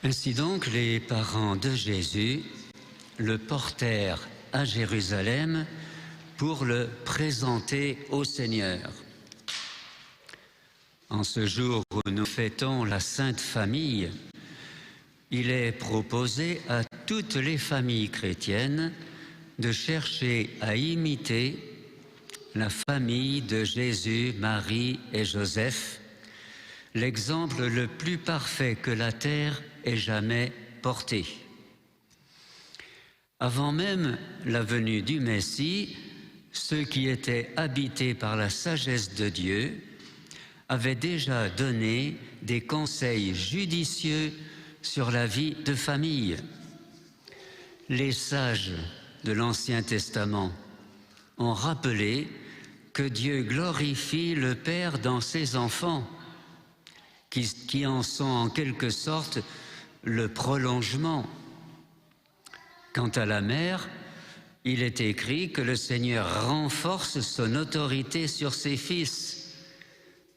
Ainsi donc, les parents de Jésus le portèrent à Jérusalem pour le présenter au Seigneur. En ce jour où nous fêtons la Sainte Famille, il est proposé à toutes les familles chrétiennes de chercher à imiter la famille de Jésus, Marie et Joseph, l'exemple le plus parfait que la terre ait jamais porté. Avant même la venue du Messie, ceux qui étaient habités par la sagesse de Dieu avaient déjà donné des conseils judicieux sur la vie de famille. Les sages de l'Ancien Testament ont rappelé que Dieu glorifie le Père dans ses enfants, qui en sont en quelque sorte le prolongement. Quant à la mère, il est écrit que le Seigneur renforce son autorité sur ses fils,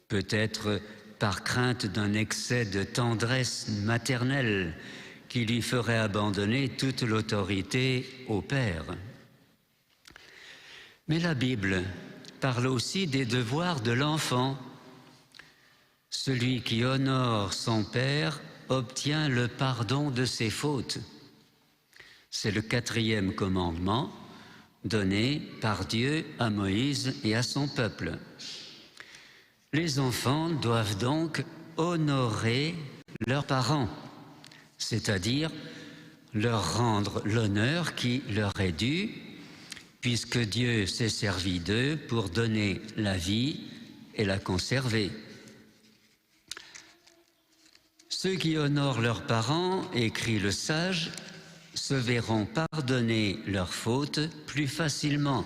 peut-être par crainte d'un excès de tendresse maternelle qui lui ferait abandonner toute l'autorité au Père. Mais la Bible parle aussi des devoirs de l'enfant. Celui qui honore son Père obtient le pardon de ses fautes. C'est le 4e commandement donné par Dieu à Moïse et à son peuple. Les enfants doivent donc honorer leurs parents, c'est-à-dire leur rendre l'honneur qui leur est dû, puisque Dieu s'est servi d'eux pour donner la vie et la conserver. Ceux qui honorent leurs parents, écrit le sage, se verront pardonner leurs fautes plus facilement.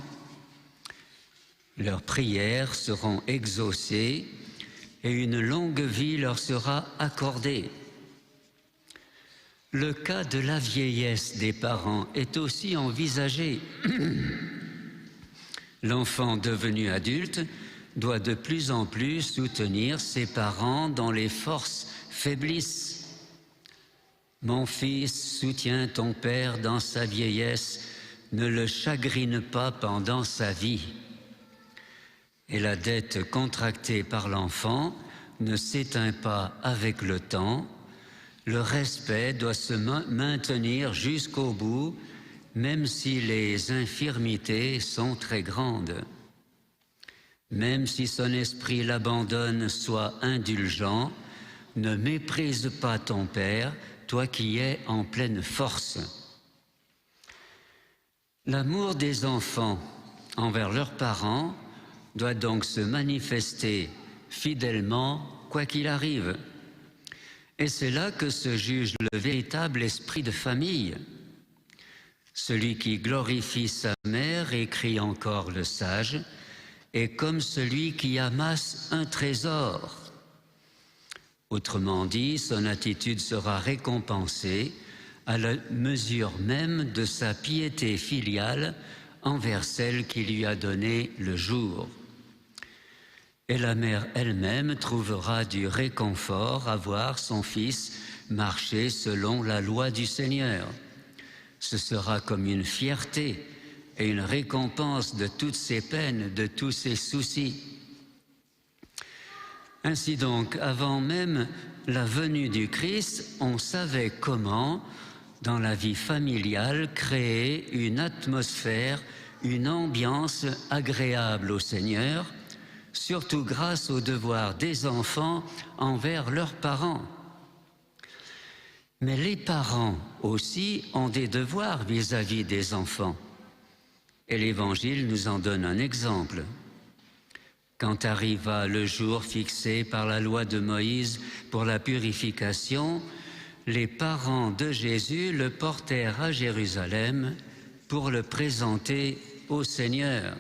Leurs prières seront exaucées et une longue vie leur sera accordée. Le cas de la vieillesse des parents est aussi envisagé. L'enfant devenu adulte doit de plus en plus soutenir ses parents dont les forces faiblissent. Mon fils, soutiens ton père dans sa vieillesse, ne le chagrine pas pendant sa vie. Et la dette contractée par l'enfant ne s'éteint pas avec le temps. Le respect doit se maintenir jusqu'au bout, même si les infirmités sont très grandes. Même si son esprit l'abandonne, sois indulgent, ne méprise pas ton père, toi qui es en pleine force. L'amour des enfants envers leurs parents doit donc se manifester fidèlement, quoi qu'il arrive. Et c'est là que se juge le véritable esprit de famille. Celui qui glorifie sa mère, écrit encore le sage, est comme celui qui amasse un trésor. Autrement dit, son attitude sera récompensée à la mesure même de sa piété filiale envers celle qui lui a donné le jour. Et la mère elle-même trouvera du réconfort à voir son fils marcher selon la loi du Seigneur. Ce sera comme une fierté et une récompense de toutes ses peines, de tous ses soucis. Ainsi donc, avant même la venue du Christ, on savait comment, dans la vie familiale, créer une atmosphère, une ambiance agréable au Seigneur, surtout grâce aux devoirs des enfants envers leurs parents. Mais les parents aussi ont des devoirs vis-à-vis des enfants. Et l'Évangile nous en donne un exemple. Quand arriva le jour fixé par la loi de Moïse pour la purification, les parents de Jésus le portèrent à Jérusalem pour le présenter au Seigneur.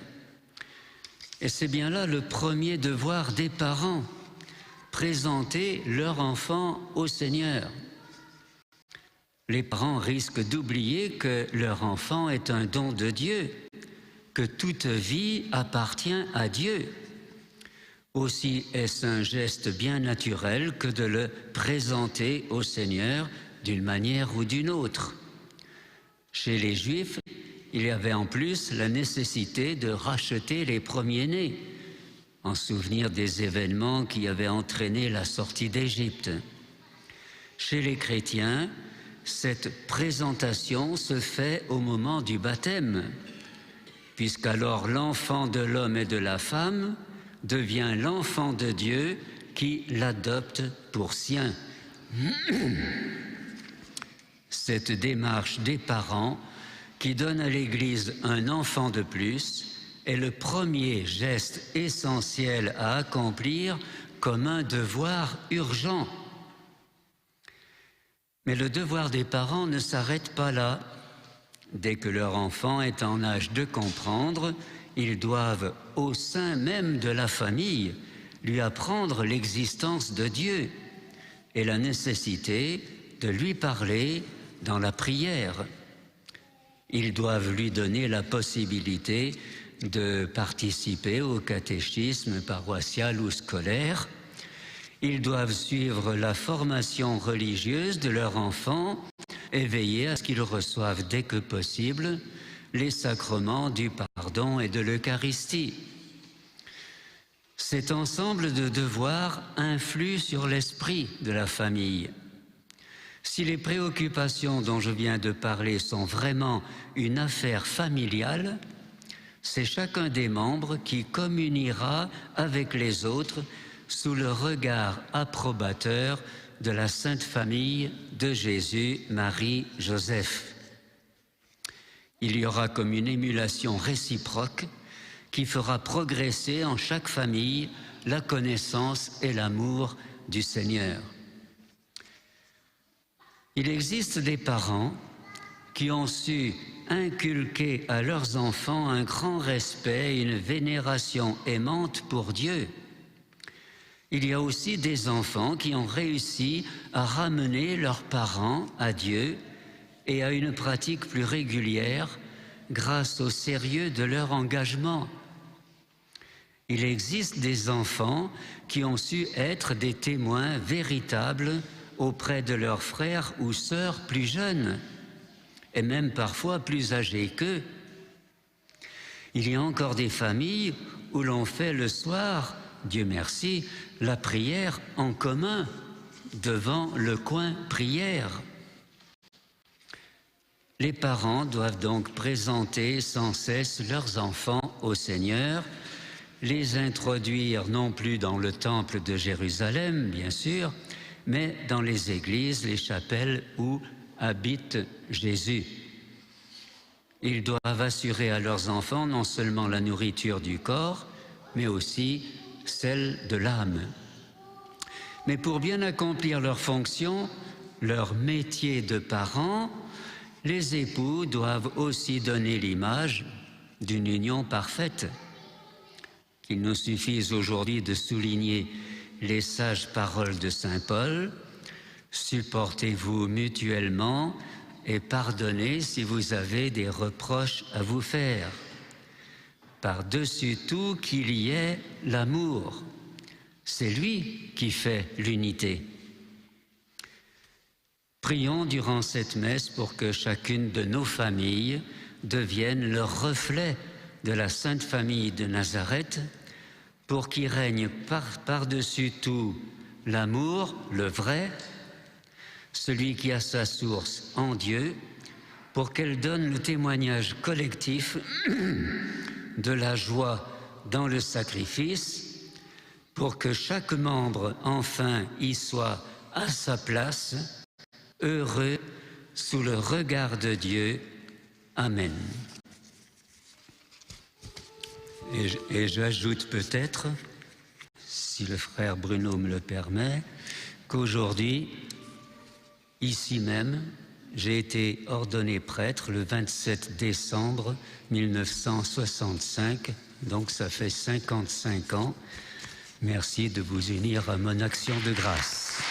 Et c'est bien là le premier devoir des parents, présenter leur enfant au Seigneur. Les parents risquent d'oublier que leur enfant est un don de Dieu, que toute vie appartient à Dieu. Aussi est-ce un geste bien naturel que de le présenter au Seigneur d'une manière ou d'une autre. Chez les Juifs, il y avait en plus la nécessité de racheter les premiers-nés, en souvenir des événements qui avaient entraîné la sortie d'Égypte. Chez les chrétiens, cette présentation se fait au moment du baptême, puisqu'alors l'enfant de l'homme et de la femme devient l'enfant de Dieu qui l'adopte pour sien. Cette démarche des parents qui donne à l'Église un enfant de plus est le premier geste essentiel à accomplir comme un devoir urgent. Mais le devoir des parents ne s'arrête pas là. Dès que leur enfant est en âge de comprendre, ils doivent, au sein même de la famille, lui apprendre l'existence de Dieu et la nécessité de lui parler dans la prière. Ils doivent lui donner la possibilité de participer au catéchisme paroissial ou scolaire. Ils doivent suivre la formation religieuse de leur enfant et veiller à ce qu'ils reçoivent dès que possible les sacrements du pardon et de l'Eucharistie. Cet ensemble de devoirs influe sur l'esprit de la famille. Si les préoccupations dont je viens de parler sont vraiment une affaire familiale, c'est chacun des membres qui communiera avec les autres sous le regard approbateur de la Sainte Famille de Jésus, Marie, Joseph. Il y aura comme une émulation réciproque qui fera progresser en chaque famille la connaissance et l'amour du Seigneur. Il existe des parents qui ont su inculquer à leurs enfants un grand respect et une vénération aimante pour Dieu. Il y a aussi des enfants qui ont réussi à ramener leurs parents à Dieu et à une pratique plus régulière grâce au sérieux de leur engagement. Il existe des enfants qui ont su être des témoins véritables auprès de leurs frères ou sœurs plus jeunes, et même parfois plus âgés qu'eux. Il y a encore des familles où l'on fait le soir, Dieu merci, la prière en commun, devant le coin prière. Les parents doivent donc présenter sans cesse leurs enfants au Seigneur, les introduire non plus dans le temple de Jérusalem, bien sûr, mais dans les églises, les chapelles où habite Jésus. Ils doivent assurer à leurs enfants non seulement la nourriture du corps, mais aussi celle de l'âme. Mais pour bien accomplir leur fonction, leur métier de parents, les époux doivent aussi donner l'image d'une union parfaite. Qu'il nous suffise aujourd'hui de souligner les sages paroles de saint Paul, « Supportez-vous mutuellement et pardonnez si vous avez des reproches à vous faire. Par-dessus tout qu'il y ait l'amour. C'est lui qui fait l'unité. » Prions durant cette messe pour que chacune de nos familles devienne le reflet de la Sainte Famille de Nazareth, pour qu'il règne par-dessus tout l'amour, le vrai, celui qui a sa source en Dieu, pour qu'elle donne le témoignage collectif de la joie dans le sacrifice, pour que chaque membre enfin y soit à sa place, heureux sous le regard de Dieu. Amen. Et j'ajoute peut-être, si le frère Bruno me le permet, qu'aujourd'hui, ici même, j'ai été ordonné prêtre le 27 décembre 1965, donc ça fait 55 ans. Merci de vous unir à mon action de grâce.